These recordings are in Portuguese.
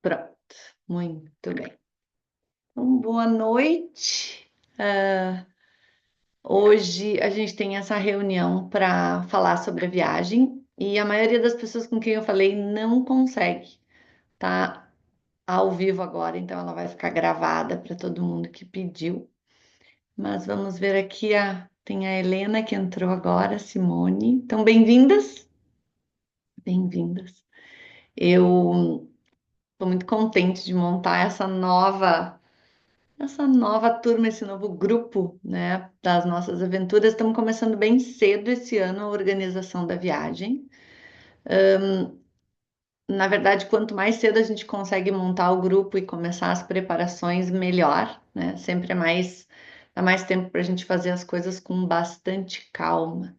Pronto, muito bem. Então, boa noite. Hoje a gente tem essa reunião para falar sobre a viagem e a maioria das pessoas com quem eu falei não consegue, tá ao vivo agora, então ela vai ficar gravada para todo mundo que pediu. Mas vamos ver aqui, tem a Helena que entrou agora, a Simone. Então, bem-vindas, bem-vindas. Eu estou muito contente de montar essa nova turma, esse novo grupo, né, das nossas aventuras. Estamos começando bem cedo esse ano a organização da viagem. Na verdade, quanto mais cedo a gente consegue montar o grupo e começar as preparações, melhor, né? Sempre dá mais tempo para a gente fazer as coisas com bastante calma.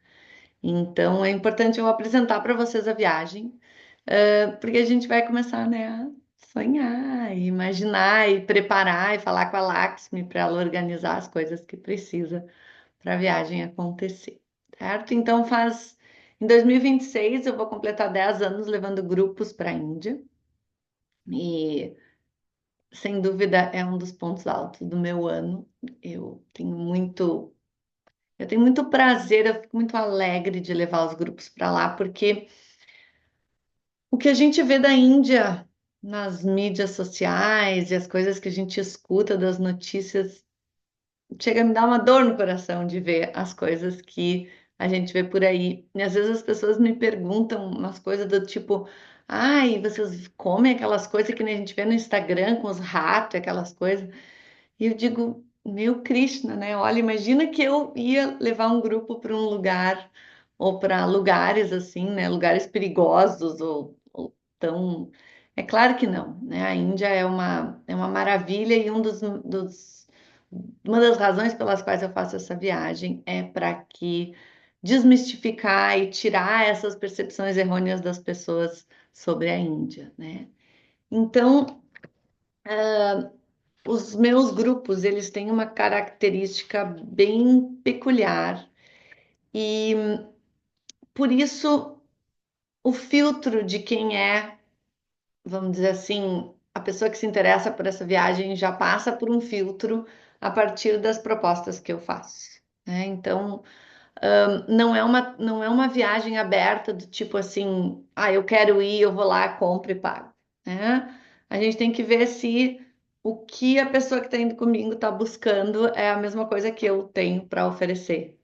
Então, é importante eu apresentar para vocês a viagem, porque a gente vai começar, né, a sonhar, e imaginar e preparar e falar com a Laxmi para ela organizar as coisas que precisa para a viagem acontecer, certo? Então, em 2026 eu vou completar 10 anos levando grupos para a Índia e, sem dúvida, é um dos pontos altos do meu ano. Eu tenho muito, eu tenho muito prazer, eu fico muito alegre de levar os grupos para lá, porque o que a gente vê da Índia nas mídias sociais e as coisas que a gente escuta das notícias chega a me dar uma dor no coração de ver as coisas que a gente vê por aí. E às vezes as pessoas me perguntam umas coisas do tipo, ai, vocês comem aquelas coisas que nem a gente vê no Instagram com os ratos, aquelas coisas. E eu digo, meu Krishna, né? Olha, imagina que eu ia levar um grupo para um lugar ou para lugares assim, né? Lugares perigosos ou tão. É claro que não, né? A Índia é uma maravilha e uma das razões pelas quais eu faço essa viagem é para que desmistificar e tirar essas percepções errôneas das pessoas sobre a Índia, né? Então, os meus grupos, eles têm uma característica bem peculiar e por isso o filtro de quem é, vamos dizer assim, a pessoa que se interessa por essa viagem já passa por um filtro a partir das propostas que eu faço, né? Então, não é uma viagem aberta do tipo assim, eu quero ir, eu vou lá, compro e pago, né? A gente tem que ver se o que a pessoa que está indo comigo está buscando é a mesma coisa que eu tenho para oferecer.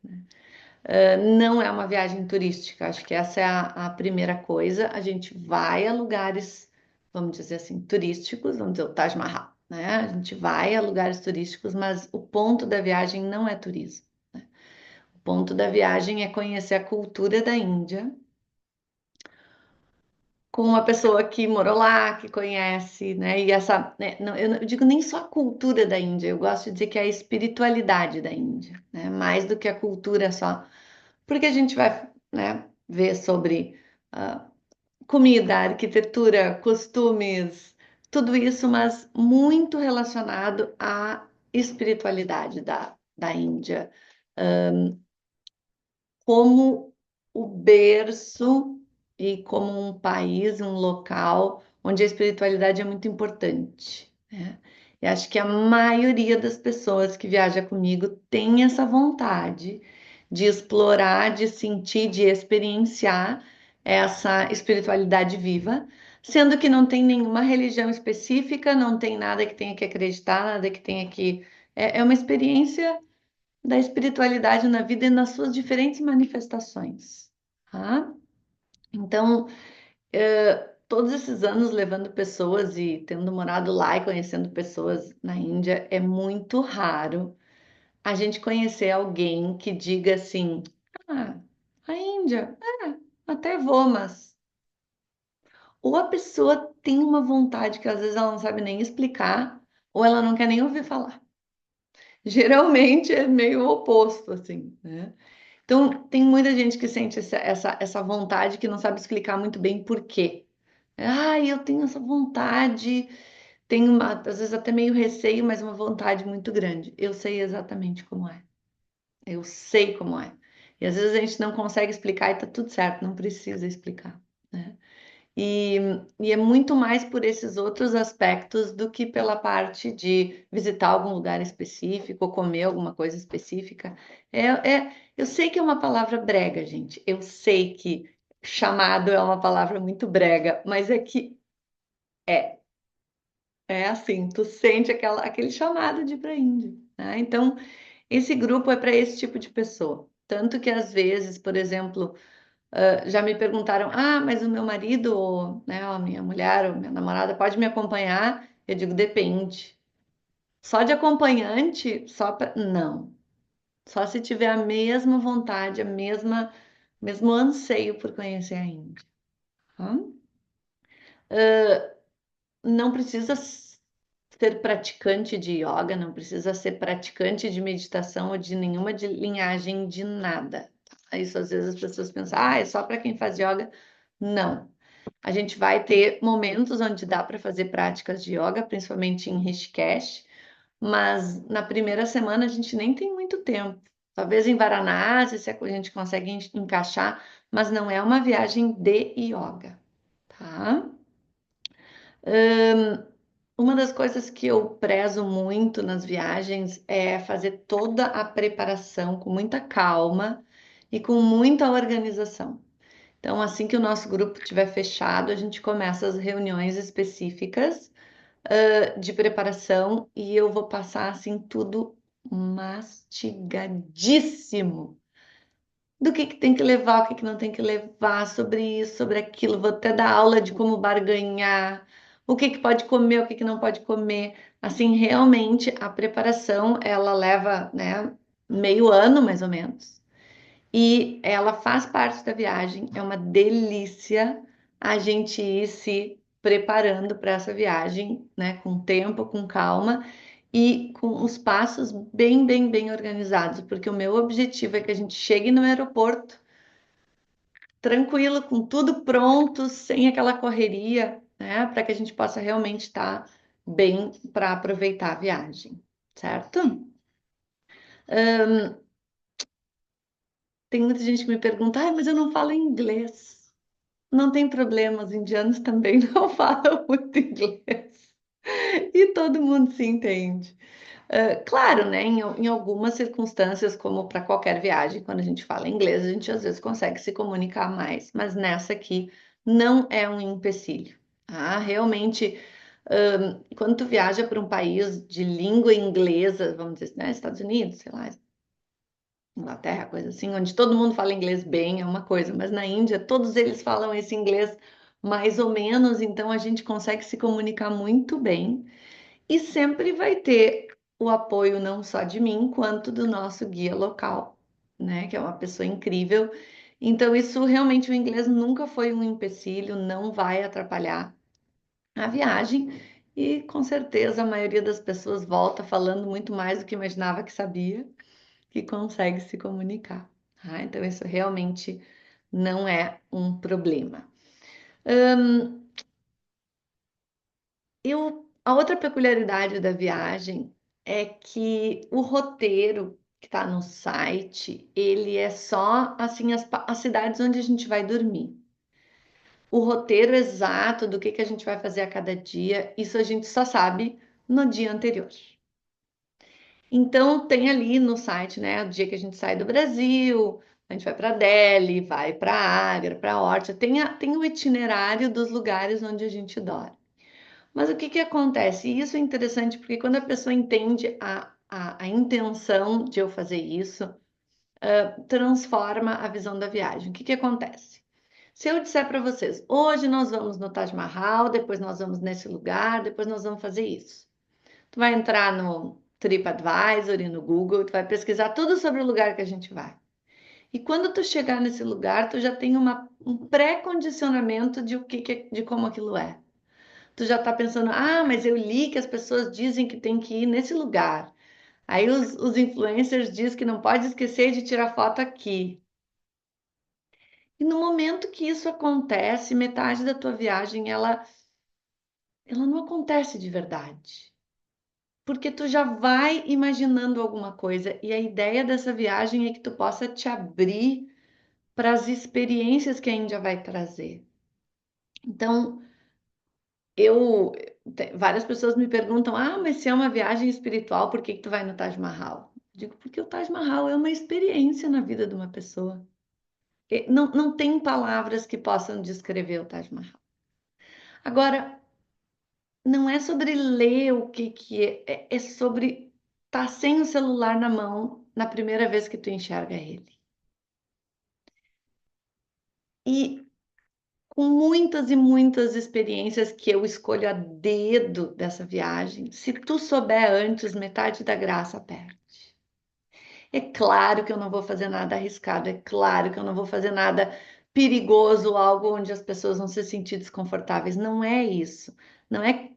Não é uma viagem turística, acho que essa é a primeira coisa. A gente vai a lugares, vamos dizer assim, turísticos, vamos dizer o Taj Mahal, né? A gente vai a lugares turísticos, mas o ponto da viagem não é turismo. O ponto da viagem é conhecer a cultura da Índia com uma pessoa que morou lá, que conhece, né? E essa, né, não, eu não eu digo nem só a cultura da Índia, eu gosto de dizer que é a espiritualidade da Índia, né? Mais do que a cultura só, porque a gente vai, né, ver sobre ah, comida, arquitetura, costumes, tudo isso, mas muito relacionado à espiritualidade da Índia como o berço e como um país, um local onde a espiritualidade é muito importante, né? E acho que a maioria das pessoas que viaja comigo tem essa vontade de explorar, de sentir, de experienciar essa espiritualidade viva, sendo que não tem nenhuma religião específica, não tem nada que tenha que acreditar, nada que tenha que. É uma experiência da espiritualidade na vida e nas suas diferentes manifestações, tá? Então, todos esses anos levando pessoas e tendo morado lá e conhecendo pessoas na Índia, é muito raro a gente conhecer alguém que diga assim: ah, a Índia, até vou, mas. Ou a pessoa tem uma vontade que às vezes ela não sabe nem explicar, ou ela não quer nem ouvir falar. Geralmente é meio o oposto, assim, né? Então, tem muita gente que sente essa vontade que não sabe explicar muito bem por quê. Eu tenho essa vontade, tenho às vezes até meio receio, mas uma vontade muito grande. Eu sei exatamente como é. Eu sei como é. E às vezes a gente não consegue explicar e tá tudo certo, não precisa explicar, né? E, e é muito mais por esses outros aspectos do que pela parte de visitar algum lugar específico ou comer alguma coisa específica. Eu sei que é uma palavra brega, gente. Eu sei que chamado é uma palavra muito brega, mas é que é, é assim, tu sente aquele chamado de ir para a Índia, né? Então, esse grupo é para esse tipo de pessoa. Tanto que às vezes, por exemplo, já me perguntaram: ah, mas o meu marido, ou, né, a minha mulher, ou minha namorada pode me acompanhar? Eu digo: depende. Só de acompanhante, só para. Não. Só se tiver a mesma vontade, mesmo anseio por conhecer a Índia. Tá? Não precisa ser praticante de yoga, não precisa ser praticante de meditação ou de nenhuma de linhagem de nada. Tá? Isso às vezes as pessoas pensam: ah, é só para quem faz yoga. Não. A gente vai ter momentos onde dá para fazer práticas de yoga, principalmente em Rishikesh, mas na primeira semana a gente nem tem muito tempo. Talvez em Varanasi, se a gente consegue encaixar, mas não é uma viagem de yoga, tá? Uma das coisas que eu prezo muito nas viagens é fazer toda a preparação com muita calma e com muita organização. Então, assim que o nosso grupo estiver fechado, a gente começa as reuniões específicas, de preparação e eu vou passar assim tudo mastigadíssimo do que tem que levar, o que não tem que levar, sobre isso, sobre aquilo. Vou até dar aula de como barganhar, o que pode comer, o que não pode comer. Assim, realmente a preparação ela leva, né, meio ano mais ou menos. E ela faz parte da viagem. É uma delícia a gente ir se preparando para essa viagem, né? Com tempo, com calma e com os passos bem organizados, porque o meu objetivo é que a gente chegue no aeroporto tranquilo, com tudo pronto, sem aquela correria, né? Para que a gente possa realmente estar bem para aproveitar a viagem, certo? Tem muita gente que me pergunta: ah, mas eu não falo inglês. Não tem problema, os indianos também não falam muito inglês e todo mundo se entende. Claro, né, em algumas circunstâncias, como para qualquer viagem, quando a gente fala inglês, a gente às vezes consegue se comunicar mais, mas nessa aqui não é um empecilho. Tá? Realmente, quando tu viaja para um país de língua inglesa, vamos dizer, né, Estados Unidos, sei lá, Inglaterra, coisa assim, onde todo mundo fala inglês bem, é uma coisa, mas na Índia todos eles falam esse inglês mais ou menos, então a gente consegue se comunicar muito bem e sempre vai ter o apoio não só de mim, quanto do nosso guia local, né, que é uma pessoa incrível. Então isso realmente o inglês nunca foi um empecilho, não vai atrapalhar a viagem. E com certeza a maioria das pessoas volta falando muito mais do que imaginava que sabia que consegue se comunicar. Tá? Então, isso realmente não é um problema. A outra peculiaridade da viagem é que o roteiro que está no site, ele é só assim as cidades onde a gente vai dormir. O roteiro exato do que a gente vai fazer a cada dia, isso a gente só sabe no dia anterior. Então, tem ali no site, né, o dia que a gente sai do Brasil, a gente vai para Delhi, vai para Agra, para Orcha, tem o itinerário dos lugares onde a gente dorme. Mas o que acontece? E isso é interessante porque quando a pessoa entende a intenção de eu fazer isso, transforma a visão da viagem. O que acontece? Se eu disser para vocês, hoje nós vamos no Taj Mahal, depois nós vamos nesse lugar, depois nós vamos fazer isso. Tu vai entrar no TripAdvisor e no Google, tu vai pesquisar tudo sobre o lugar que a gente vai. E quando tu chegar nesse lugar, tu já tem um pré-condicionamento de como aquilo é. Tu já tá pensando: ah, mas eu li que as pessoas dizem que tem que ir nesse lugar. Aí os influencers dizem que não pode esquecer de tirar foto aqui. E no momento que isso acontece, metade da tua viagem, ela não acontece de verdade. Porque tu já vai imaginando alguma coisa e a ideia dessa viagem é que tu possa te abrir para as experiências que a Índia vai trazer. Então, várias pessoas me perguntam: ah, mas se é uma viagem espiritual, por que que tu vai no Taj Mahal? Eu digo, porque o Taj Mahal é uma experiência na vida de uma pessoa. Não tem palavras que possam descrever o Taj Mahal. Agora, não é sobre ler o que que é sobre estar sem o celular na mão na primeira vez que tu enxerga ele. E com muitas e muitas experiências que eu escolho a dedo dessa viagem, se tu souber antes, metade da graça perde. É claro que eu não vou fazer nada arriscado, é claro que eu não vou fazer nada perigoso, algo onde as pessoas vão se sentir desconfortáveis. Não é isso. Não é,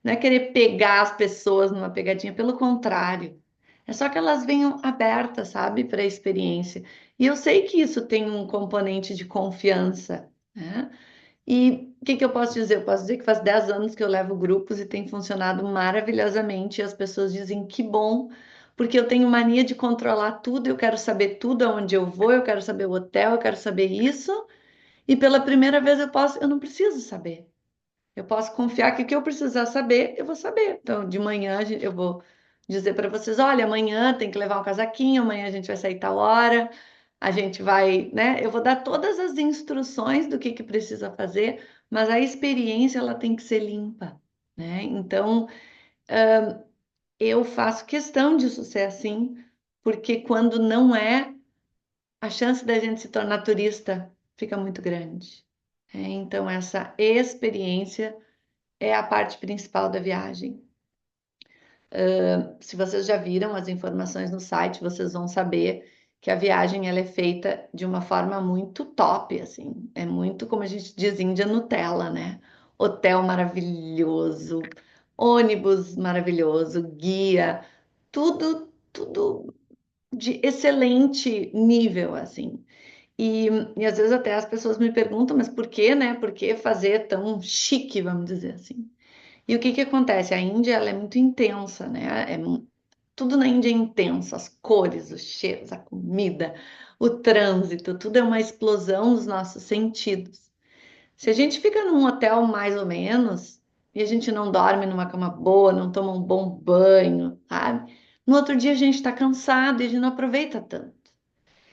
não é querer pegar as pessoas numa pegadinha, pelo contrário. É só que elas venham abertas, sabe, para a experiência. E eu sei que isso tem um componente de confiança, né? E o que que eu posso dizer? Eu posso dizer que faz 10 anos que eu levo grupos e tem funcionado maravilhosamente. E as pessoas dizem que bom, porque eu tenho mania de controlar tudo, eu quero saber tudo aonde eu vou, eu quero saber o hotel, eu quero saber isso. E pela primeira vez eu não preciso saber. Eu posso confiar que o que eu precisar saber, eu vou saber. Então, de manhã eu vou dizer para vocês: olha, amanhã tem que levar um casaquinho, amanhã a gente vai sair tal hora, a gente vai, né? Eu vou dar todas as instruções do que precisa fazer, mas a experiência ela tem que ser limpa, né? Então, eu faço questão disso ser assim, porque quando não é, a chance da gente se tornar turista fica muito grande. Então, essa experiência é a parte principal da viagem. Se vocês já viram as informações no site, vocês vão saber que a viagem ela é feita de uma forma muito top, assim. É muito, como a gente diz, Índia Nutella, né? Hotel maravilhoso, ônibus maravilhoso, guia, tudo de excelente nível, assim. E às vezes até as pessoas me perguntam, mas por que, né? Por que fazer tão chique, vamos dizer assim? E o que que acontece? A Índia, ela é muito intensa, né? Tudo na Índia é intenso, as cores, os cheiros, a comida, o trânsito, tudo é uma explosão dos nossos sentidos. Se a gente fica num hotel mais ou menos, e a gente não dorme numa cama boa, não toma um bom banho, sabe? No outro dia a gente está cansado e a gente não aproveita tanto.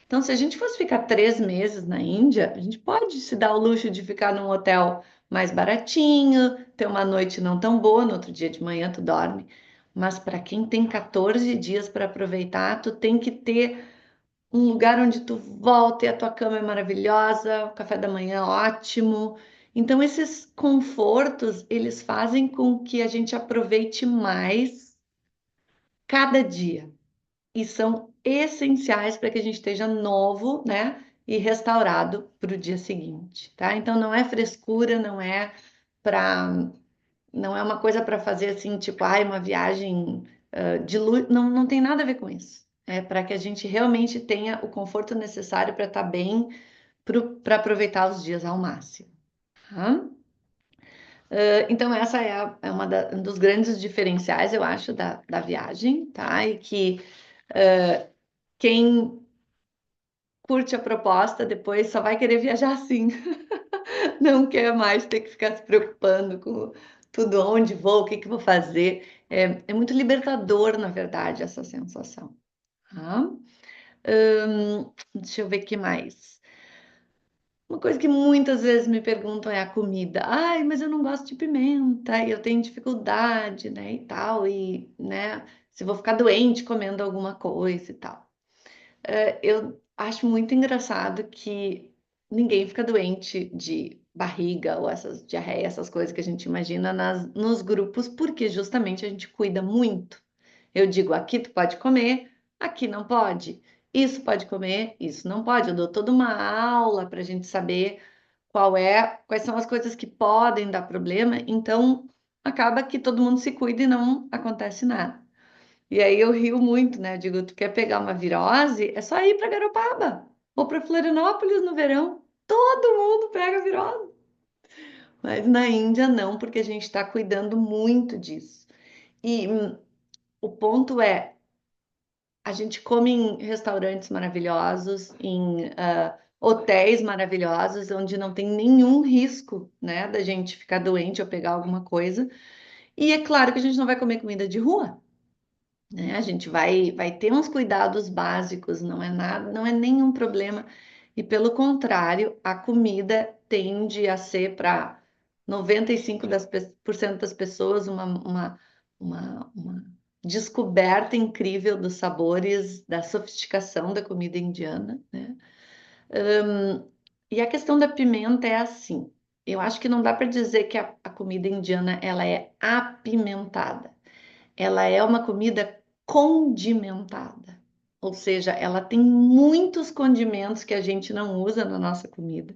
Então, se a gente fosse ficar 3 meses na Índia, a gente pode se dar o luxo de ficar num hotel mais baratinho, ter uma noite não tão boa, no outro dia de manhã tu dorme. Mas para quem tem 14 dias para aproveitar, tu tem que ter um lugar onde tu volta e a tua cama é maravilhosa, o café da manhã é ótimo. Então, esses confortos, eles fazem com que a gente aproveite mais cada dia e são essenciais para que a gente esteja novo, né? E restaurado para o dia seguinte, tá? Então não é frescura, para, não é uma coisa para fazer assim, tipo, ai, uma viagem de luxo, não tem nada a ver com isso. É para que a gente realmente tenha o conforto necessário para estar bem, para aproveitar os dias ao máximo. Tá? Então, essa é um dos grandes diferenciais, eu acho, da viagem, tá? E que quem curte a proposta, depois só vai querer viajar assim. Não quer mais ter que ficar se preocupando com tudo, onde vou, o que que vou fazer. É muito libertador, na verdade, essa sensação. Tá? Deixa eu ver o que mais. Uma coisa que muitas vezes me perguntam é a comida. Ai, mas eu não gosto de pimenta, e eu tenho dificuldade, né, e tal, e, né, se vou ficar doente comendo alguma coisa e tal. Eu acho muito engraçado que ninguém fica doente de barriga ou essas diarreia, essas coisas que a gente imagina nos grupos, porque justamente a gente cuida muito. Eu digo, aqui tu pode comer, aqui não pode. Isso pode comer, isso não pode. Eu dou toda uma aula para a gente saber quais são as coisas que podem dar problema. Então, acaba que todo mundo se cuida e não acontece nada. E aí eu rio muito, né? Eu digo, tu quer pegar uma virose? É só ir para Garopaba ou para Florianópolis no verão. Todo mundo pega virose. Mas na Índia não, porque a gente está cuidando muito disso. E o ponto é, a gente come em restaurantes maravilhosos, em hotéis maravilhosos onde não tem nenhum risco, né, da gente ficar doente ou pegar alguma coisa. E é claro que a gente não vai comer comida de rua, né? A gente vai ter uns cuidados básicos, não é nada, não é nenhum problema. E pelo contrário, a comida tende a ser para 95% das pessoas uma descoberta incrível dos sabores, da sofisticação da comida indiana, né? E a questão da pimenta é assim. Eu acho que não dá para dizer que a comida indiana ela é apimentada. Ela é uma comida condimentada. Ou seja, ela tem muitos condimentos que a gente não usa na nossa comida.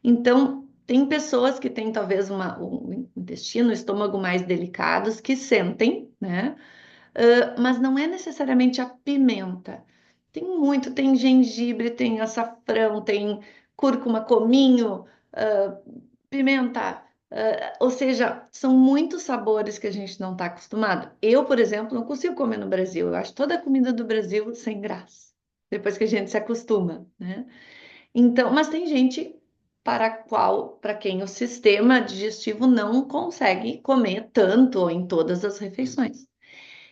Então, tem pessoas que têm talvez um intestino, um estômago mais delicados que sentem, né? Mas não é necessariamente a pimenta. Tem muito, tem gengibre, tem açafrão, tem cúrcuma, cominho, pimenta. Ou seja, são muitos sabores que a gente não está acostumado. Eu, por exemplo, não consigo comer no Brasil. Eu acho toda a comida do Brasil sem graça. Depois que a gente se acostuma, né? Então, mas tem gente para quem o sistema digestivo não consegue comer tanto ou em todas as refeições.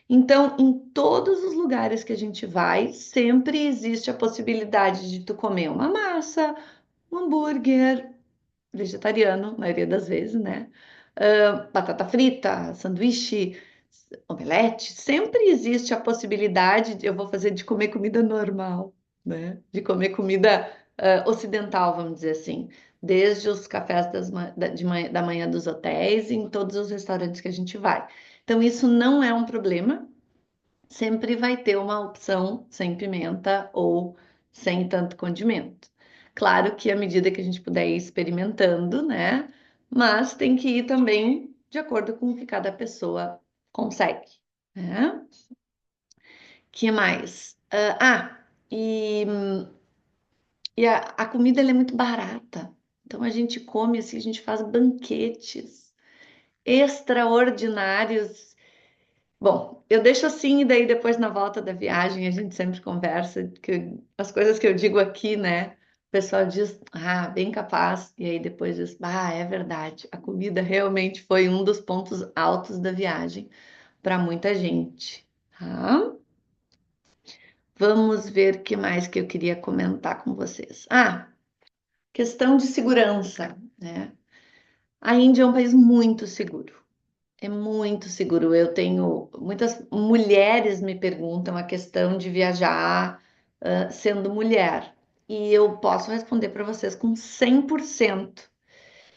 Então, em todos os lugares que a gente vai, sempre existe a possibilidade de tu comer uma massa, um hambúrguer, vegetariano, a maioria das vezes, né? Batata frita, sanduíche, omelete, sempre existe a possibilidade eu vou fazer de comer comida normal, né? De comer comida ocidental, vamos dizer assim. Desde os cafés da manhã dos hotéis, em todos os restaurantes que a gente vai. Então, isso não é um problema, sempre vai ter uma opção sem pimenta ou sem tanto condimento. Claro que à medida que a gente puder ir experimentando, né? Mas tem que ir também de acordo com o que cada pessoa consegue, né? Que mais? E, a comida ela é muito barata. Então a gente come assim, a gente faz banquetes extraordinários. Bom, eu deixo assim e daí depois na volta da viagem a gente sempre conversa que as coisas que eu digo aqui, né? O pessoal diz, bem capaz, e aí depois diz, é verdade, a comida realmente foi um dos pontos altos da viagem para muita gente, tá? Vamos ver o que mais que eu queria comentar com vocês. Questão de segurança, né? A Índia é um país muito seguro. É muito seguro. Eu tenho muitas mulheres me perguntam a questão de viajar, sendo mulher. E eu posso responder para vocês com 100%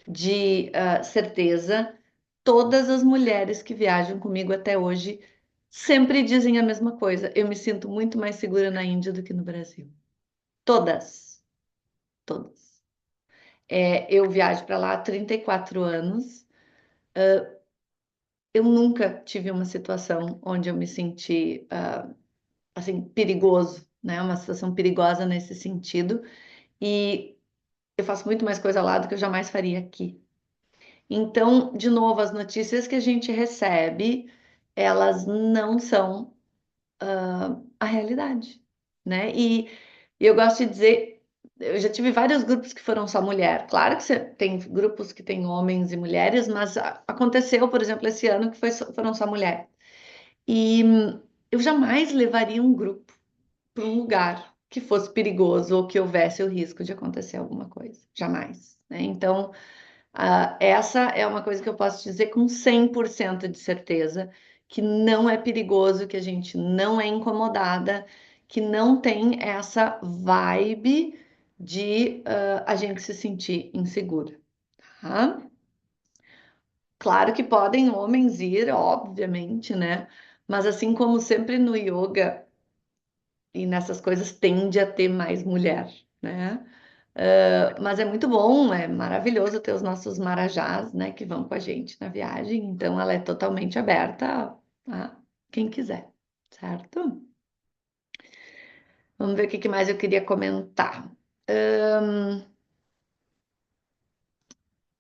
de certeza. Todas as mulheres que viajam comigo até hoje sempre dizem a mesma coisa. Eu me sinto muito mais segura na Índia do que no Brasil. Todas, todas. Eu viajo para lá há 34 anos. Eu nunca tive uma situação onde eu me senti assim perigoso, né? Uma situação perigosa nesse sentido. E eu faço muito mais coisa lá do que eu jamais faria aqui. Então, de novo, as notícias que a gente recebe, elas não são a realidade, né? E eu gosto de dizer, eu já tive vários grupos que foram só mulher. Claro que você tem grupos que têm homens e mulheres, mas aconteceu, por exemplo, esse ano que foram só mulheres. E eu jamais levaria um grupo para um lugar que fosse perigoso ou que houvesse o risco de acontecer alguma coisa. Jamais, né? Então, essa é uma coisa que eu posso dizer com 100% de certeza, que não é perigoso, que a gente não é incomodada, que não tem essa vibe de a gente se sentir insegura, tá? Claro que podem homens ir, obviamente, né? Mas assim como sempre no yoga e nessas coisas tende a ter mais mulher, né? Mas é muito bom, é maravilhoso ter os nossos marajás, né, que vão com a gente na viagem. Então, ela é totalmente aberta a quem quiser, certo? Vamos ver o que mais eu queria comentar.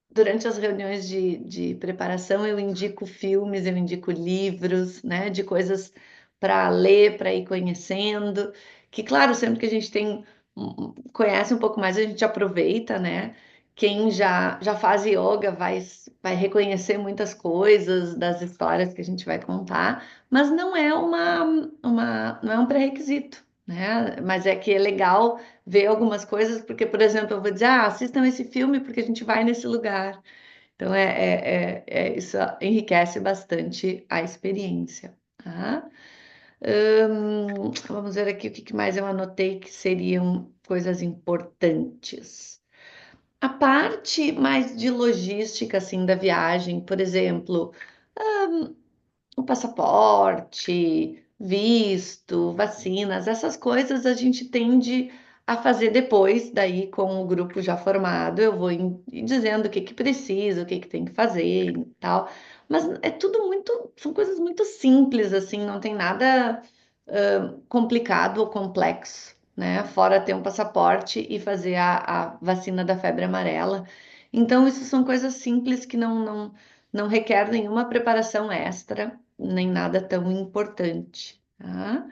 Durante as reuniões de preparação, eu indico filmes, eu indico livros, né, de coisas para ler, para ir conhecendo. Que, claro, sempre que a gente tem conhece um pouco mais, a gente aproveita, né? Quem já faz yoga vai reconhecer muitas coisas das histórias que a gente vai contar, mas não é um pré-requisito, né? Mas é que é legal ver algumas coisas, porque, por exemplo, eu vou dizer, assistam esse filme porque a gente vai nesse lugar. Então, isso enriquece bastante a experiência, tá? Vamos ver aqui o que mais eu anotei que seriam coisas importantes. A parte mais de logística, assim, da viagem, por exemplo, o passaporte, visto, vacinas, essas coisas a gente tende a fazer depois, daí com o grupo já formado, eu vou dizendo o que que precisa, o que que tem que fazer e tal. Mas é tudo muito, são coisas muito simples, assim, não tem nada complicado ou complexo, né? Fora ter um passaporte e fazer a vacina da febre amarela. Então, isso são coisas simples que não requer nenhuma preparação extra, nem nada tão importante, tá?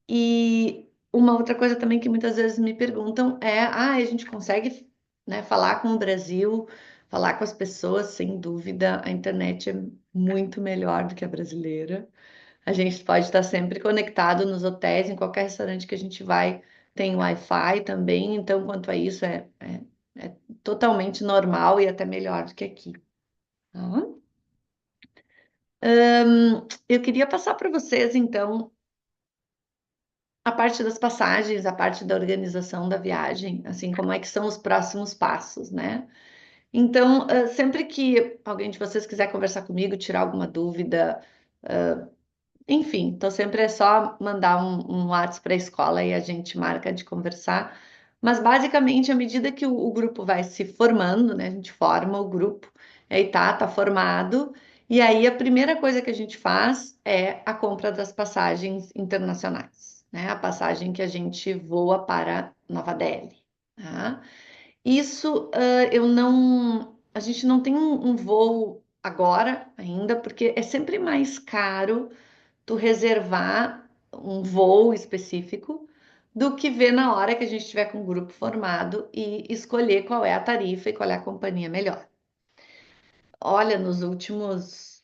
E uma outra coisa também que muitas vezes me perguntam é: a gente consegue, né, falar com o Brasil, falar com as pessoas, sem dúvida, a internet é muito melhor do que a brasileira. A gente pode estar sempre conectado nos hotéis, em qualquer restaurante que a gente vai, tem Wi-Fi também, então, quanto a isso, é totalmente normal e até melhor do que aqui. Tá? Eu queria passar para vocês, então, a parte das passagens, a parte da organização da viagem, assim, como é que são os próximos passos, né? Então, sempre que alguém de vocês quiser conversar comigo, tirar alguma dúvida, enfim, então sempre é só mandar um WhatsApp para a escola e a gente marca de conversar. Mas basicamente, à medida que o grupo vai se formando, né? A gente forma o grupo, aí tá formado. E aí a primeira coisa que a gente faz é a compra das passagens internacionais, né? A passagem que a gente voa para Nova Delhi, tá? Isso, a gente não tem um voo agora ainda, porque é sempre mais caro tu reservar um voo específico do que ver na hora que a gente estiver com o grupo formado e escolher qual é a tarifa e qual é a companhia melhor. Olha, nos últimos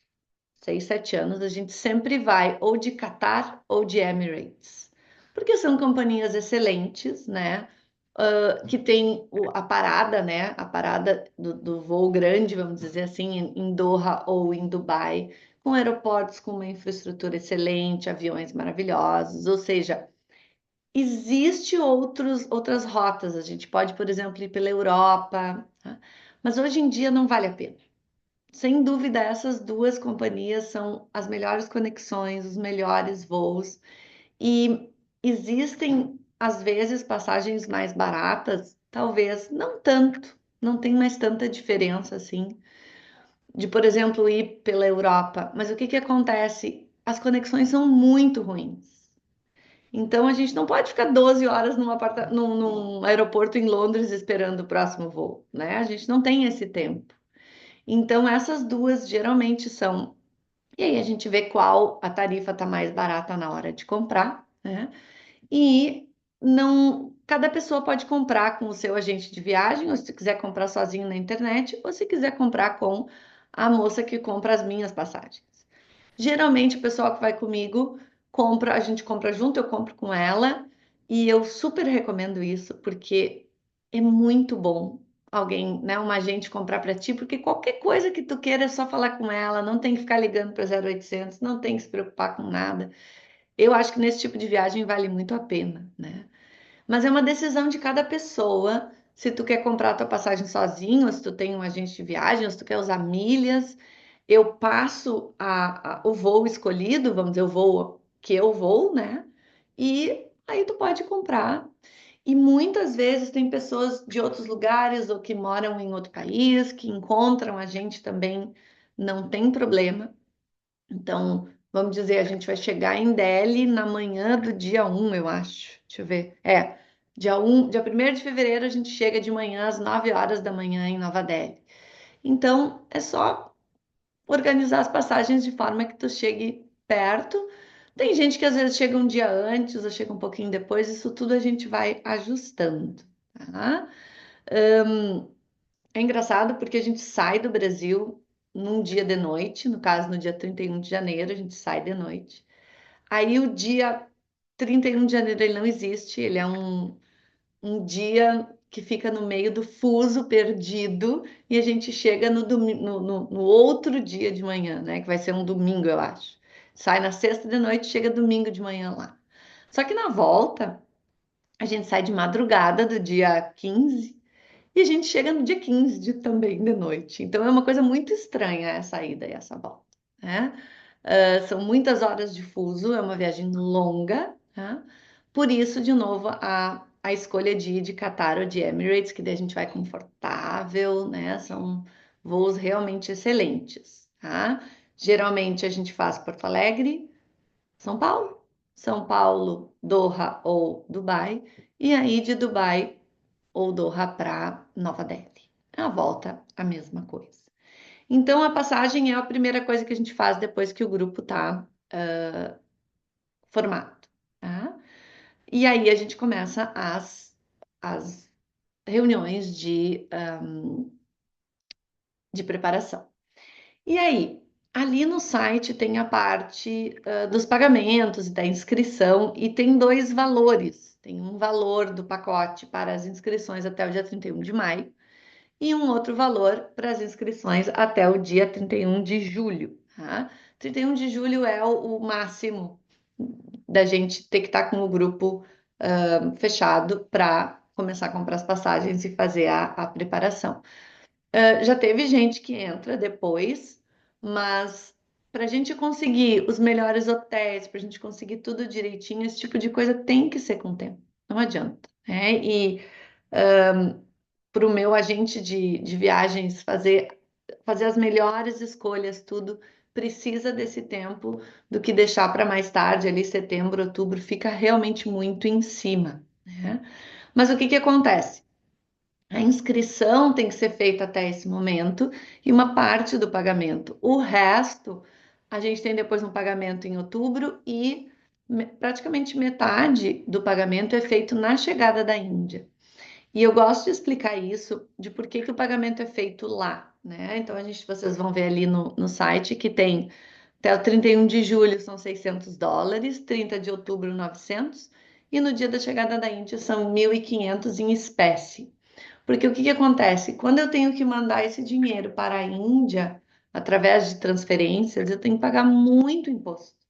6, 7 anos, a gente sempre vai ou de Qatar ou de Emirates, porque são companhias excelentes, né? Que tem a parada, né? A parada do voo grande, vamos dizer assim, em Doha ou em Dubai, com aeroportos com uma infraestrutura excelente, aviões maravilhosos, ou seja, existe outras rotas. A gente pode, por exemplo, ir pela Europa, tá? Mas hoje em dia não vale a pena. Sem dúvida, essas duas companhias são as melhores conexões, os melhores voos. E existem, às vezes, passagens mais baratas, talvez, não tanto, não tem mais tanta diferença assim, de, por exemplo, ir pela Europa. Mas o que que acontece? As conexões são muito ruins. Então a gente não pode ficar 12 horas num aeroporto em Londres esperando o próximo voo, né? A gente não tem esse tempo. Então essas duas geralmente são. E aí a gente vê qual a tarifa está mais barata na hora de comprar, né? E não, cada pessoa pode comprar com o seu agente de viagem, ou se quiser comprar sozinho na internet, ou se quiser comprar com a moça que compra as minhas passagens. Geralmente o pessoal que vai comigo compra, a gente compra junto, eu compro com ela, e eu super recomendo isso, porque é muito bom alguém, né, uma agente comprar para ti, porque qualquer coisa que tu queira é só falar com ela, não tem que ficar ligando para 0800, não tem que se preocupar com nada. Eu acho que nesse tipo de viagem vale muito a pena, né? Mas é uma decisão de cada pessoa. Se tu quer comprar a tua passagem sozinho, ou se tu tem um agente de viagem, ou se tu quer usar milhas, eu passo o voo escolhido, vamos dizer, o voo que eu vou, né? E aí tu pode comprar. E muitas vezes tem pessoas de outros lugares ou que moram em outro país, que encontram a gente também, não tem problema. Então, vamos dizer, a gente vai chegar em Delhi na manhã do dia 1, eu acho. Deixa eu ver. Dia 1 de fevereiro a gente chega de manhã às 9 horas da manhã em Nova Delhi. Então, é só organizar as passagens de forma que tu chegue perto. Tem gente que às vezes chega um dia antes ou chega um pouquinho depois, isso tudo a gente vai ajustando, tá? É engraçado porque a gente sai do Brasil num dia de noite, no caso no dia 31 de janeiro, a gente sai de noite. Aí o dia 31 de janeiro ele não existe, ele é um dia que fica no meio do fuso perdido e a gente chega no outro dia de manhã, né? Que vai ser um domingo, eu acho. Sai na sexta de noite, chega domingo de manhã lá. Só que na volta, a gente sai de madrugada do dia 15 e a gente chega no dia 15 também de noite. Então é uma coisa muito estranha essa ida e essa volta, né? São muitas horas de fuso, é uma viagem longa, tá? Por isso, de novo, a escolha de ir de Qatar ou de Emirates, que daí a gente vai confortável, né? São voos realmente excelentes, tá? Geralmente a gente faz Porto Alegre, São Paulo, São Paulo, Doha ou Dubai, e aí de Dubai ou Doha para Nova Delhi. A volta, a mesma coisa. Então, a passagem é a primeira coisa que a gente faz depois que o grupo está formado, tá? E aí a gente começa as reuniões de preparação. E aí, ali no site tem a parte dos pagamentos e da inscrição, e tem dois valores. Tem um valor do pacote para as inscrições até o dia 31 de maio e um outro valor para as inscrições até o dia 31 de julho. Tá? 31 de julho é o máximo da gente ter que estar com o grupo fechado para começar a comprar as passagens e fazer a preparação. Já teve gente que entra depois, mas para a gente conseguir os melhores hotéis, para a gente conseguir tudo direitinho, esse tipo de coisa tem que ser com o tempo. Não adianta. Né? E para o meu agente de viagens fazer as melhores escolhas, tudo precisa desse tempo do que deixar para mais tarde, ali setembro, outubro, fica realmente muito em cima, né? Mas o que que acontece? A inscrição tem que ser feita até esse momento e uma parte do pagamento. O resto, a gente tem depois um pagamento em outubro e praticamente metade do pagamento é feito na chegada da Índia. E eu gosto de explicar isso, de por que que o pagamento é feito lá, né? Então, vocês vão ver ali no site que tem até o 31 de julho são US$ 600, 30 de outubro 900 e no dia da chegada da Índia são 1.500 em espécie. Porque o que que acontece? Quando eu tenho que mandar esse dinheiro para a Índia, através de transferências, eu tenho que pagar muito imposto.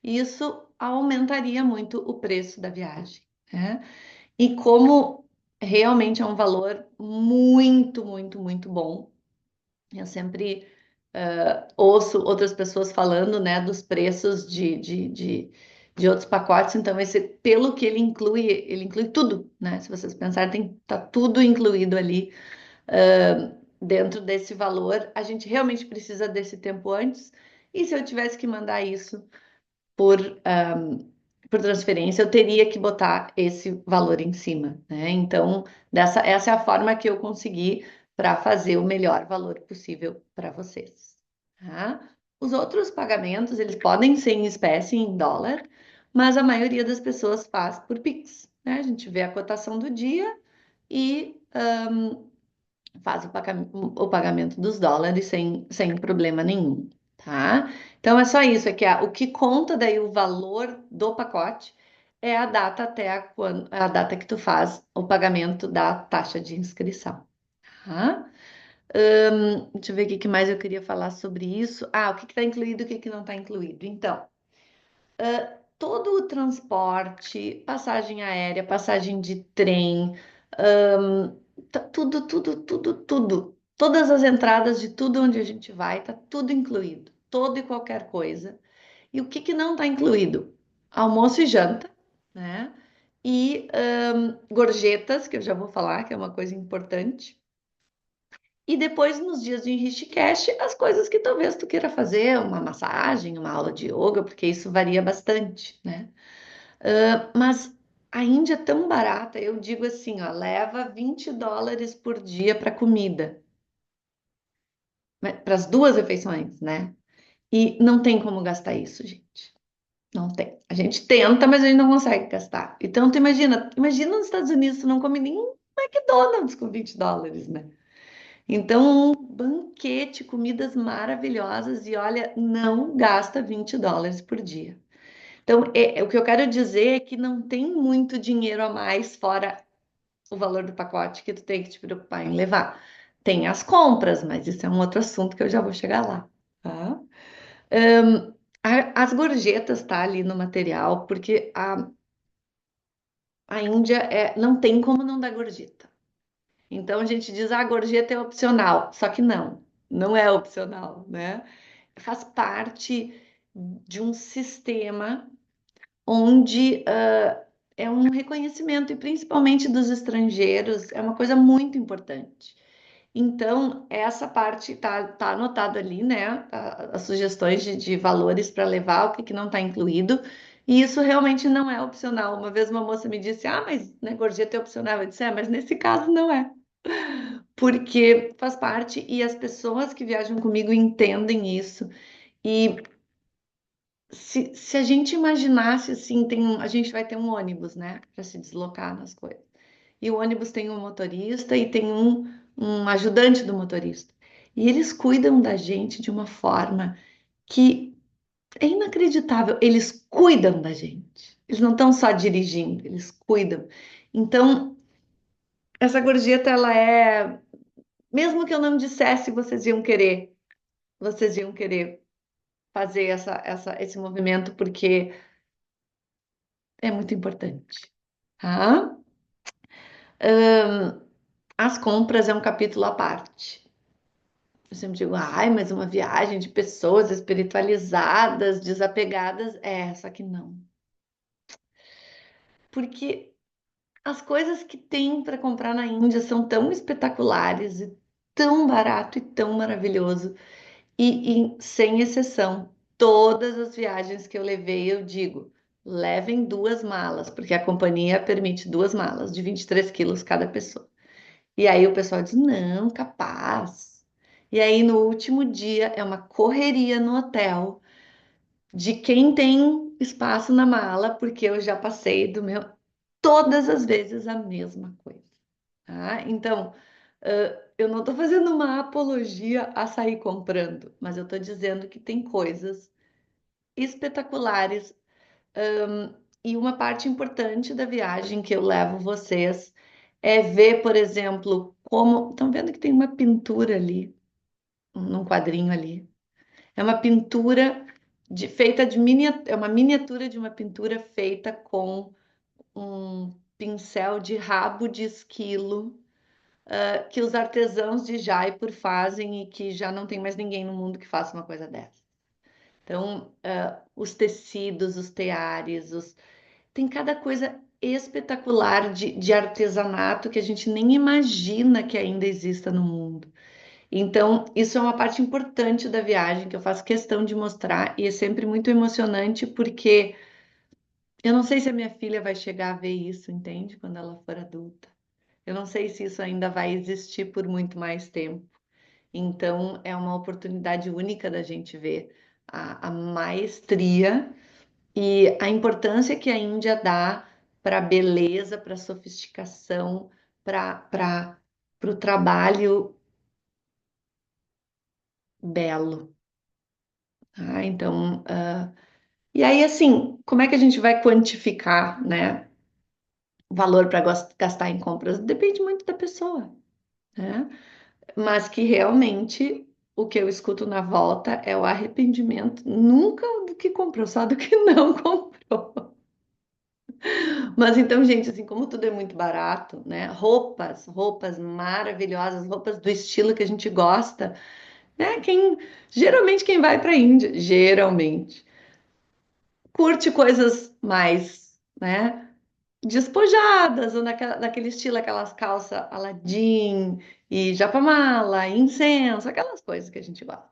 E isso aumentaria muito o preço da viagem, né? E como realmente é um valor muito, muito, muito bom. Eu sempre ouço outras pessoas falando, né, dos preços de outros pacotes. Então, esse, pelo que ele inclui tudo, né? Se vocês pensarem, tá tudo incluído ali dentro desse valor. A gente realmente precisa desse tempo antes. E se eu tivesse que mandar isso por, por transferência, eu teria que botar esse valor em cima, né? Então, essa é a forma que eu consegui para fazer o melhor valor possível para vocês, tá? Os outros pagamentos, eles podem ser em espécie, em dólar, mas a maioria das pessoas faz por Pix, né? A gente vê a cotação do dia e faz o pagamento dos dólares sem problema nenhum, tá? Então é só isso, é que o que conta daí o valor do pacote é a data até a data que tu faz o pagamento da taxa de inscrição, tá? Deixa eu ver o que que mais eu queria falar sobre isso. O que está incluído e o que que não está incluído. Então, todo o transporte, passagem aérea, passagem de trem, tudo, tudo, tudo, tudo. Todas as entradas de tudo onde a gente vai, tá tudo incluído. Todo e qualquer coisa. E o que que não está incluído? Almoço e janta, né? E gorjetas, que eu já vou falar, que é uma coisa importante. E depois, nos dias de Rishikesh, as coisas que talvez tu queira fazer, uma massagem, uma aula de yoga, porque isso varia bastante, né? Mas a Índia é tão barata, eu digo assim, ó, leva US$ 20 por dia para comida, para as duas refeições, né? E não tem como gastar isso, gente. Não tem. A gente tenta, mas a gente não consegue gastar. Então, tu imagina nos Estados Unidos, tu não come nem um McDonald's com US$ 20, né? Então, um banquete, comidas maravilhosas e olha, não gasta US$ 20 por dia. Então, o que eu quero dizer é que não tem muito dinheiro a mais fora o valor do pacote que tu tem que te preocupar em levar. Tem as compras, mas isso é um outro assunto que eu já vou chegar lá, tá? As gorjetas tá ali no material, porque a Índia não tem como não dar gorjeta. Então a gente diz, a gorjeta é opcional, só que não é opcional, né? Faz parte de um sistema onde é um reconhecimento, e principalmente dos estrangeiros, é uma coisa muito importante. Então, essa parte tá anotado ali, né? As sugestões de valores para levar, o que, que não está incluído. E isso realmente não é opcional. Uma vez uma moça me disse, mas né, gorjeta é opcional. Eu disse, mas nesse caso não é. Porque faz parte e as pessoas que viajam comigo entendem isso. E se a gente imaginasse assim, a gente vai ter um ônibus, né? Para se deslocar nas coisas. E o ônibus tem um motorista e tem um ajudante do motorista. E eles cuidam da gente de uma forma que é inacreditável. Eles cuidam da gente. Eles não estão só dirigindo, eles cuidam. Então, essa gorjeta, ela é. Mesmo que eu não dissesse, vocês iam querer fazer esse movimento, porque é muito importante. Tá? As compras é um capítulo à parte. Eu sempre digo, mas uma viagem de pessoas espiritualizadas, desapegadas. Só que não. Porque as coisas que tem para comprar na Índia são tão espetaculares e tão barato e tão maravilhoso. E sem exceção, todas as viagens que eu levei, eu digo, levem 2 malas, porque a companhia permite 2 malas de 23 quilos cada pessoa. E aí o pessoal diz, não, capaz. E aí no último dia é uma correria no hotel de quem tem espaço na mala, porque eu já passei do meu todas as vezes a mesma coisa, tá? Então, eu não estou fazendo uma apologia a sair comprando, mas eu estou dizendo que tem coisas espetaculares. E uma parte importante da viagem que eu levo vocês é ver, por exemplo, como. Estão vendo que tem uma pintura ali, num quadrinho ali? É uma pintura feita de é uma miniatura de uma pintura feita com um pincel de rabo de esquilo, que os artesãos de Jaipur fazem e que já não tem mais ninguém no mundo que faça uma coisa dessa. Então, os tecidos, os teares, tem cada coisa espetacular de artesanato que a gente nem imagina que ainda exista no mundo. Então, isso é uma parte importante da viagem que eu faço questão de mostrar e é sempre muito emocionante porque eu não sei se a minha filha vai chegar a ver isso, entende? Quando ela for adulta. Eu não sei se isso ainda vai existir por muito mais tempo. Então, é uma oportunidade única da gente ver a maestria e a importância que a Índia dá para a beleza, para a sofisticação, para o trabalho belo. Tá? Então, e aí, assim, como é que a gente vai quantificar, né, o valor para gastar em compras? Depende muito da pessoa, né? Mas que realmente o que eu escuto na volta é o arrependimento, nunca do que comprou, só do que não comprou. Mas então, gente, assim, como tudo é muito barato, né? Roupas maravilhosas, roupas do estilo que a gente gosta, né? Geralmente quem vai para a Índia, geralmente, curte coisas mais, né? Despojadas, ou naquele estilo, aquelas calças Aladdin e japamala, incenso, aquelas coisas que a gente gosta.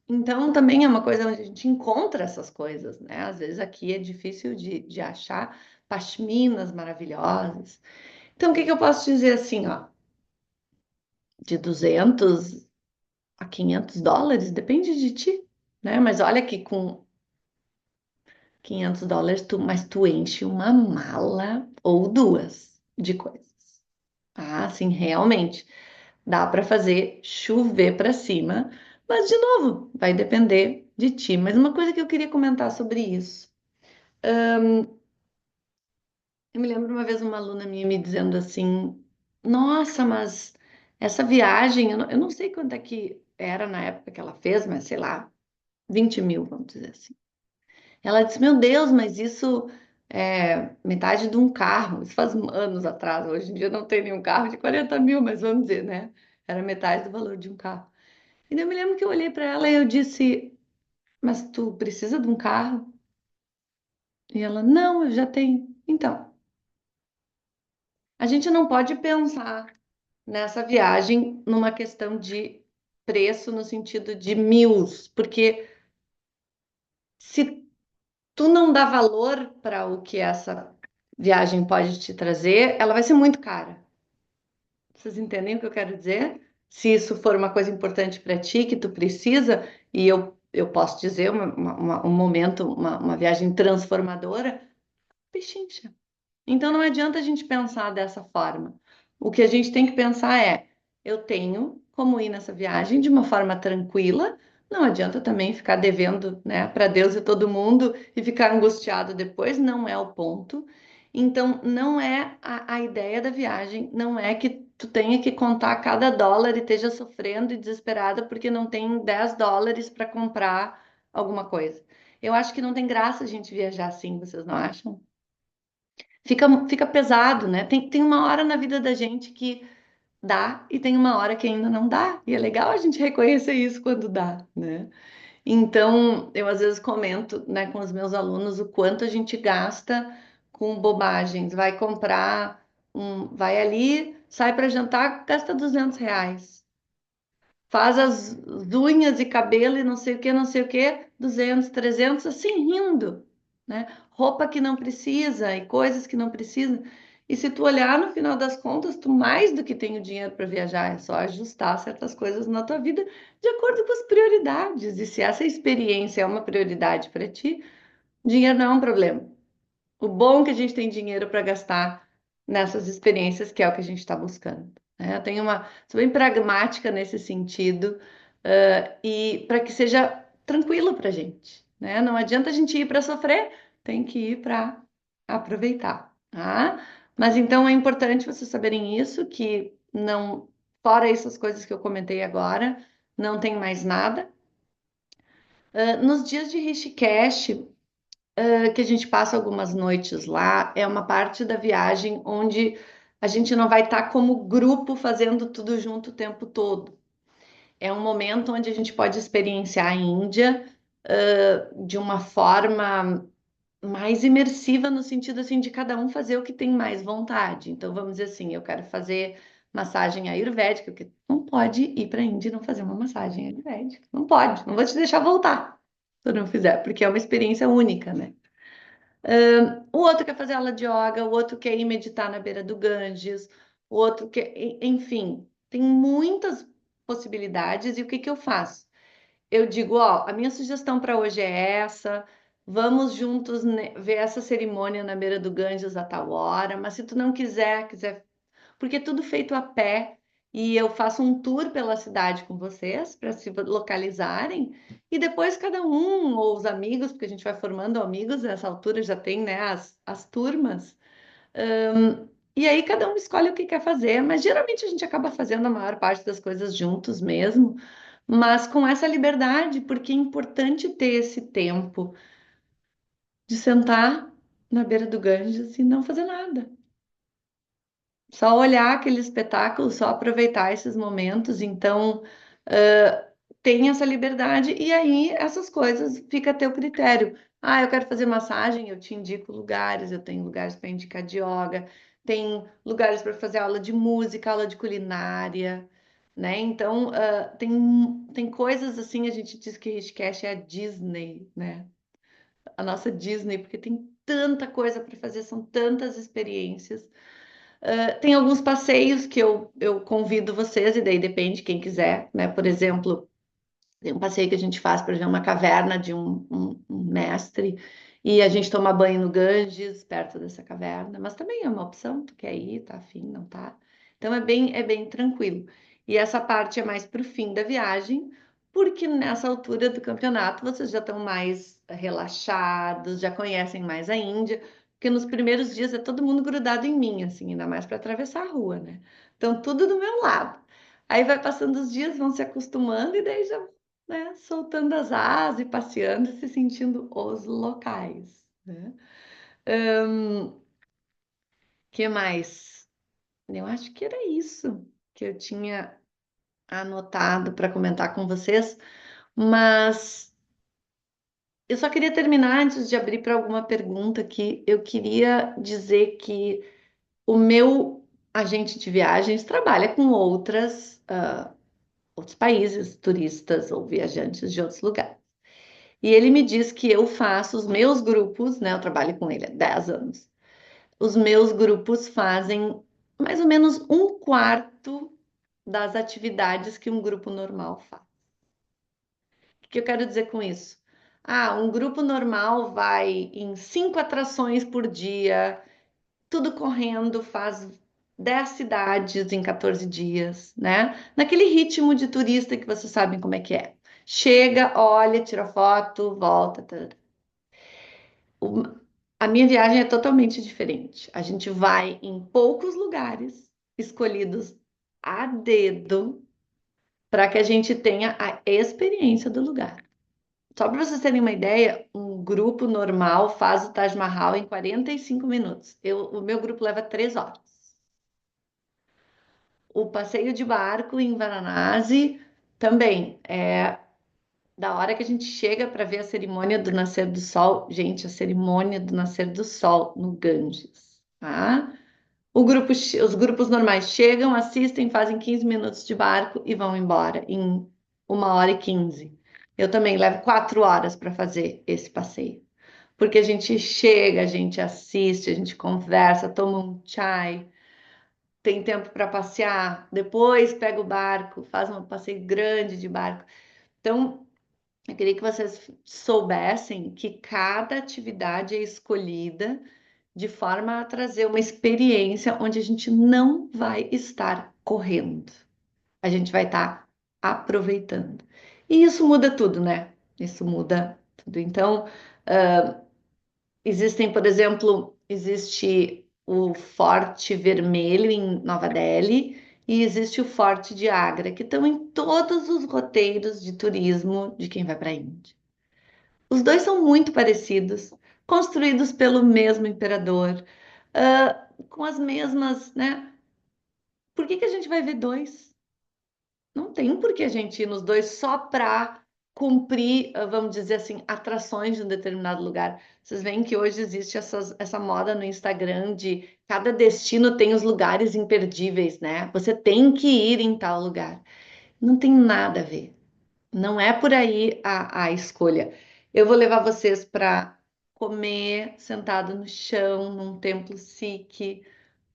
Então, também é uma coisa onde a gente encontra essas coisas, né? Às vezes aqui é difícil de achar pashminas maravilhosas. Então, o que que eu posso dizer assim, ó? De 200 a US$ 500, depende de ti, né? Mas olha que com US$ 500, mas tu enche uma mala ou duas de coisas. Ah, sim, realmente. Dá para fazer chover para cima, mas de novo, vai depender de ti. Mas uma coisa que eu queria comentar sobre isso. Eu me lembro uma vez uma aluna minha me dizendo assim: Nossa, mas essa viagem, eu não sei quanto é que era na época que ela fez, mas sei lá, 20 mil, vamos dizer assim. Ela disse: Meu Deus, mas isso é metade de um carro. Isso faz anos atrás. Hoje em dia não tem nenhum carro de 40 mil, mas vamos dizer, né? Era metade do valor de um carro. E daí eu me lembro que eu olhei para ela e eu disse: Mas tu precisa de um carro? E ela: Não, eu já tenho. Então, a gente não pode pensar nessa viagem numa questão de preço no sentido de mil, porque se tu não dá valor para o que essa viagem pode te trazer, ela vai ser muito cara. Vocês entendem o que eu quero dizer? Se isso for uma coisa importante para ti, que tu precisa, e eu posso dizer um momento, uma viagem transformadora, pechincha. Então não adianta a gente pensar dessa forma. O que a gente tem que pensar é: eu tenho como ir nessa viagem de uma forma tranquila. Não adianta também ficar devendo, né, para Deus e todo mundo e ficar angustiado depois, não é o ponto. Então, não é a ideia da viagem, não é que tu tenha que contar cada dólar e esteja sofrendo e desesperada porque não tem US$ 10 para comprar alguma coisa. Eu acho que não tem graça a gente viajar assim, vocês não acham? Fica pesado, né? Tem uma hora na vida da gente que dá e tem uma hora que ainda não dá. E é legal a gente reconhecer isso quando dá, né? Então, eu às vezes comento, né, com os meus alunos o quanto a gente gasta com bobagens. Vai ali, sai para jantar, gasta R$ 200. Faz as unhas e cabelo e não sei o que, não sei o que, 200, 300, assim, rindo, né? Roupa que não precisa e coisas que não precisa. E se tu olhar no final das contas, tu mais do que tem o dinheiro para viajar, é só ajustar certas coisas na tua vida de acordo com as prioridades. E se essa experiência é uma prioridade para ti, dinheiro não é um problema. O bom é que a gente tem dinheiro para gastar nessas experiências, que é o que a gente está buscando, né? Sou bem pragmática nesse sentido, e para que seja tranquilo para a gente, né? Não adianta a gente ir para sofrer, tem que ir para aproveitar, tá? Mas então é importante vocês saberem isso, que não, fora essas coisas que eu comentei agora, não tem mais nada. Nos dias de Rishikesh, que a gente passa algumas noites lá, é uma parte da viagem onde a gente não vai estar como grupo fazendo tudo junto o tempo todo. É um momento onde a gente pode experienciar a Índia, de uma forma mais imersiva, no sentido assim de cada um fazer o que tem mais vontade. Então, vamos dizer assim, eu quero fazer massagem ayurvédica, porque não pode ir para a Índia e não fazer uma massagem ayurvédica. Não pode, não vou te deixar voltar se tu não fizer, porque é uma experiência única, né? O outro quer fazer aula de yoga, o outro quer ir meditar na beira do Ganges, o outro quer, enfim, tem muitas possibilidades. E o que que eu faço? Eu digo, ó, a minha sugestão para hoje é essa. Vamos juntos, né, ver essa cerimônia na beira do Ganges a tal hora. Mas se tu não quiser, porque é tudo feito a pé e eu faço um tour pela cidade com vocês para se localizarem e depois cada um ou os amigos, porque a gente vai formando amigos, nessa altura já tem, né, as turmas. E aí cada um escolhe o que quer fazer, mas geralmente a gente acaba fazendo a maior parte das coisas juntos mesmo, mas com essa liberdade, porque é importante ter esse tempo de sentar na beira do Ganges e não fazer nada. Só olhar aquele espetáculo, só aproveitar esses momentos. Então, tem essa liberdade e aí essas coisas fica a teu critério. Ah, eu quero fazer massagem, eu te indico lugares, eu tenho lugares para indicar de yoga, tem lugares para fazer aula de música, aula de culinária, né? Então, tem coisas assim, a gente diz que Rishikesh é a Disney, né? A nossa Disney, porque tem tanta coisa para fazer, são tantas experiências. Tem alguns passeios que eu convido vocês, e daí depende quem quiser, né? Por exemplo, tem um passeio que a gente faz para ver uma caverna de um mestre, E a gente toma banho no Ganges, perto dessa caverna, mas também é uma opção, tu quer ir, tá afim, não tá? Então é bem tranquilo. E essa parte é mais para o fim da viagem, porque nessa altura do campeonato vocês já estão mais relaxados, já conhecem mais a Índia, porque nos primeiros dias é todo mundo grudado em mim, assim, ainda mais para atravessar a rua, né? Então tudo do meu lado. Aí vai passando os dias, vão se acostumando e daí já, né, soltando as asas e passeando, e se sentindo os locais, né? Que mais? Eu acho que era isso que eu tinha anotado para comentar com vocês, mas eu só queria terminar antes de abrir para alguma pergunta aqui. Eu queria dizer que o meu agente de viagens trabalha com outros países, turistas ou viajantes de outros lugares. E ele me diz que eu faço os meus grupos, né? Eu trabalho com ele há 10 anos. Os meus grupos fazem mais ou menos um quarto das atividades que um grupo normal faz. O que eu quero dizer com isso? Ah, um grupo normal vai em 5 atrações por dia, tudo correndo, faz 10 cidades em 14 dias, né? Naquele ritmo de turista que vocês sabem como é que é. Chega, olha, tira foto, volta. Tá. O- A minha viagem é totalmente diferente. A gente vai em poucos lugares escolhidos a dedo para que a gente tenha a experiência do lugar. Só para vocês terem uma ideia, um grupo normal faz o Taj Mahal em 45 minutos. O meu grupo leva 3 horas. O passeio de barco em Varanasi também é da hora que a gente chega para ver a cerimônia do nascer do sol. Gente, a cerimônia do nascer do sol no Ganges, tá? Os grupos normais chegam, assistem, fazem 15 minutos de barco e vão embora em 1h15. Eu também levo 4 horas para fazer esse passeio. Porque a gente chega, a gente assiste, a gente conversa, toma um chai, tem tempo para passear, depois pega o barco, faz um passeio grande de barco. Então, eu queria que vocês soubessem que cada atividade é escolhida de forma a trazer uma experiência onde a gente não vai estar correndo, a gente vai estar aproveitando. E isso muda tudo, né? Isso muda tudo. Então, existem, por exemplo, existe o Forte Vermelho em Nova Delhi e existe o Forte de Agra, que estão em todos os roteiros de turismo de quem vai para a Índia. Os dois são muito parecidos, construídos pelo mesmo imperador, com as mesmas, né? Por que que a gente vai ver dois? Não tem por que a gente ir nos dois só para cumprir, vamos dizer assim, atrações de um determinado lugar. Vocês veem que hoje existe essa moda no Instagram de cada destino tem os lugares imperdíveis, né? Você tem que ir em tal lugar. Não tem nada a ver. Não é por aí a escolha. Eu vou levar vocês para comer sentado no chão, num templo sikh,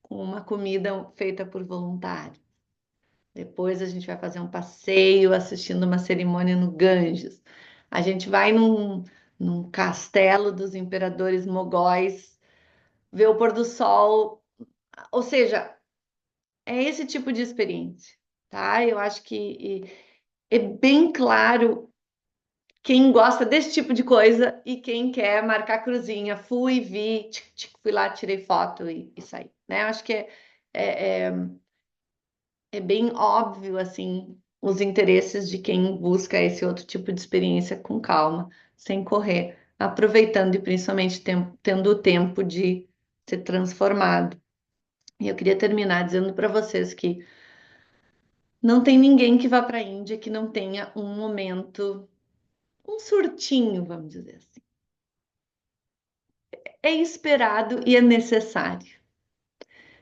com uma comida feita por voluntários. Depois a gente vai fazer um passeio assistindo uma cerimônia no Ganges. A gente vai num castelo dos imperadores mogóis, ver o pôr do sol. Ou seja, é esse tipo de experiência, tá? Eu acho que é bem claro quem gosta desse tipo de coisa e quem quer marcar cruzinha. Fui, vi, fui lá, tirei foto e saí, né? Eu acho que é, é, é bem óbvio, assim, os interesses de quem busca esse outro tipo de experiência com calma, sem correr, aproveitando e principalmente tendo o tempo de ser transformado. E eu queria terminar dizendo para vocês que não tem ninguém que vá para a Índia que não tenha um momento, um surtinho, vamos dizer assim. É esperado e é necessário.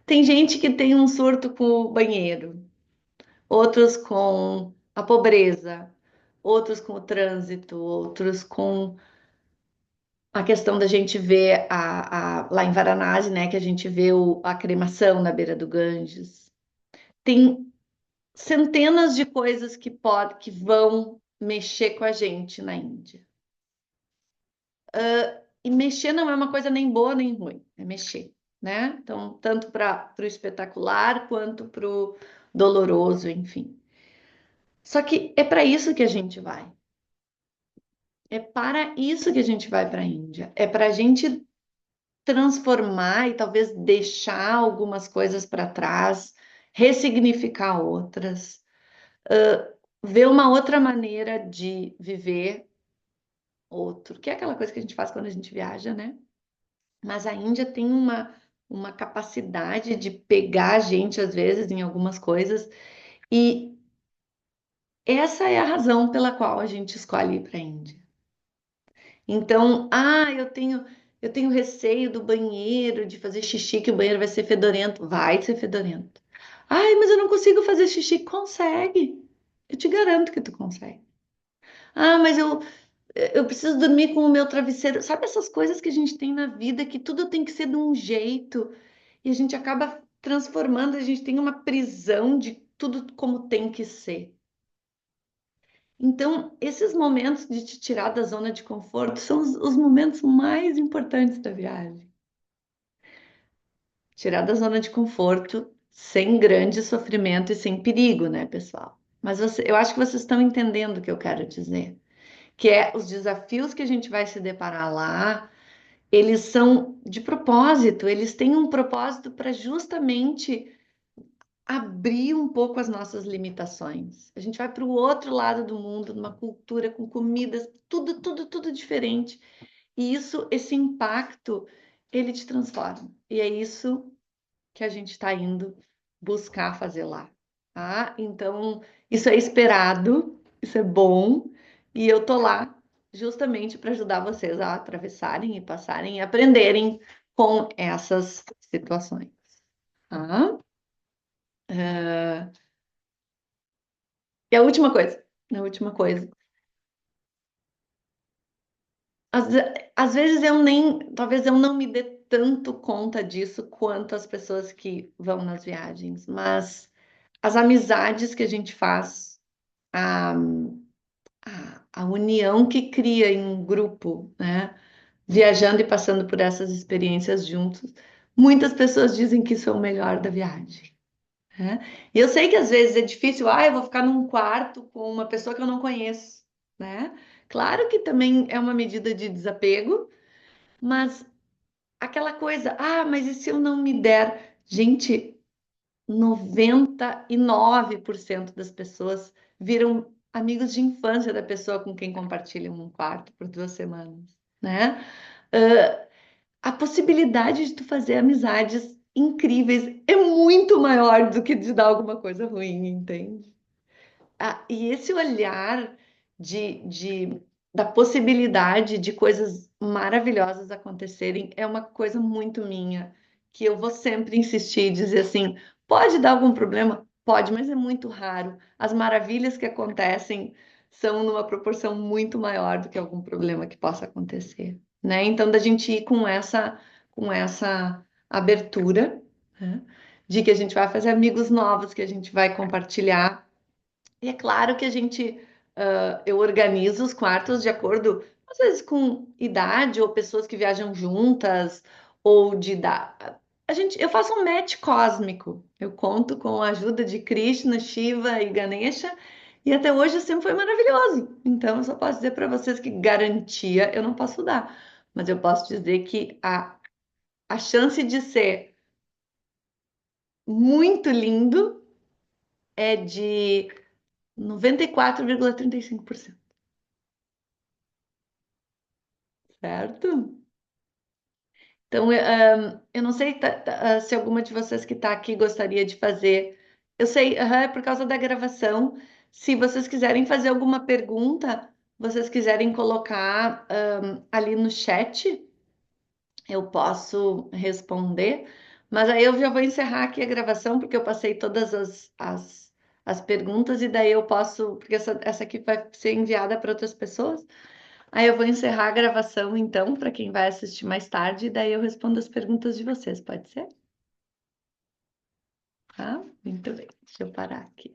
Tem gente que tem um surto com o banheiro, outros com a pobreza, outros com o trânsito, outros com a questão da gente ver lá em Varanasi, né, que a gente vê a cremação na beira do Ganges. Tem centenas de coisas que vão mexer com a gente na Índia. E mexer não é uma coisa nem boa nem ruim, é mexer, né? Então, tanto para o espetacular quanto para o doloroso, enfim. Só que é para isso que a gente vai. É para isso que a gente vai para a Índia. É para a gente transformar e talvez deixar algumas coisas para trás, ressignificar outras, ver uma outra maneira de viver outro, que é aquela coisa que a gente faz quando a gente viaja, né? Mas a Índia tem uma capacidade de pegar a gente, às vezes, em algumas coisas, e essa é a razão pela qual a gente escolhe ir para a Índia. Então, eu tenho receio do banheiro, de fazer xixi, que o banheiro vai ser fedorento. Vai ser fedorento. Ai, mas eu não consigo fazer xixi. Consegue. Eu te garanto que tu consegue. Ah, mas eu preciso dormir com o meu travesseiro. Sabe essas coisas que a gente tem na vida que tudo tem que ser de um jeito e a gente acaba transformando, a gente tem uma prisão de tudo como tem que ser. Então, esses momentos de te tirar da zona de conforto são os momentos mais importantes da viagem. Tirar da zona de conforto sem grande sofrimento e sem perigo, né, pessoal? Mas eu acho que vocês estão entendendo o que eu quero dizer, que é os desafios que a gente vai se deparar lá, eles são de propósito, eles têm um propósito para justamente abrir um pouco as nossas limitações. A gente vai para o outro lado do mundo, numa cultura com comidas, tudo, tudo, tudo diferente. E isso, esse impacto, ele te transforma. E é isso que a gente está indo buscar fazer lá, tá? Então, isso é esperado, isso é bom, e eu tô lá justamente para ajudar vocês a atravessarem e passarem e aprenderem com essas situações, tá? Ah, e a última coisa. Às, às vezes eu nem, talvez eu não me dê tanto conta disso quanto as pessoas que vão nas viagens, mas as amizades que a gente faz, a, a união que cria em um grupo, né? Viajando e passando por essas experiências juntos, muitas pessoas dizem que isso é o melhor da viagem, né? E eu sei que às vezes é difícil, eu vou ficar num quarto com uma pessoa que eu não conheço, né? Claro que também é uma medida de desapego, mas aquela coisa, mas e se eu não me der? Gente, 99% das pessoas viram amigos de infância da pessoa com quem compartilham um quarto por 2 semanas, né? Ah, a possibilidade de tu fazer amizades incríveis é muito maior do que de dar alguma coisa ruim, entende? E esse olhar da possibilidade de coisas maravilhosas acontecerem é uma coisa muito minha, que eu vou sempre insistir e dizer assim: pode dar algum problema? Pode, mas é muito raro. As maravilhas que acontecem são numa proporção muito maior do que algum problema que possa acontecer, né? Então, da gente ir com essa abertura, né? De que a gente vai fazer amigos novos, que a gente vai compartilhar e é claro que eu organizo os quartos de acordo, às vezes com idade ou pessoas que viajam juntas ou de idade. Eu faço um match cósmico. Eu conto com a ajuda de Krishna, Shiva e Ganesha e até hoje sempre foi maravilhoso. Então eu só posso dizer para vocês que garantia eu não posso dar, mas eu posso dizer que a chance de ser muito lindo é de 94,35%. Certo? Então, eu não sei se alguma de vocês que está aqui gostaria de fazer. Eu sei, é por causa da gravação. Se vocês quiserem fazer alguma pergunta, vocês quiserem colocar, ali no chat, eu posso responder. Mas aí eu já vou encerrar aqui a gravação, porque eu passei todas as perguntas, e daí eu posso, porque essa aqui vai ser enviada para outras pessoas. Aí eu vou encerrar a gravação, então, para quem vai assistir mais tarde, e daí eu respondo as perguntas de vocês, pode ser? Tá? Muito bem. Deixa eu parar aqui.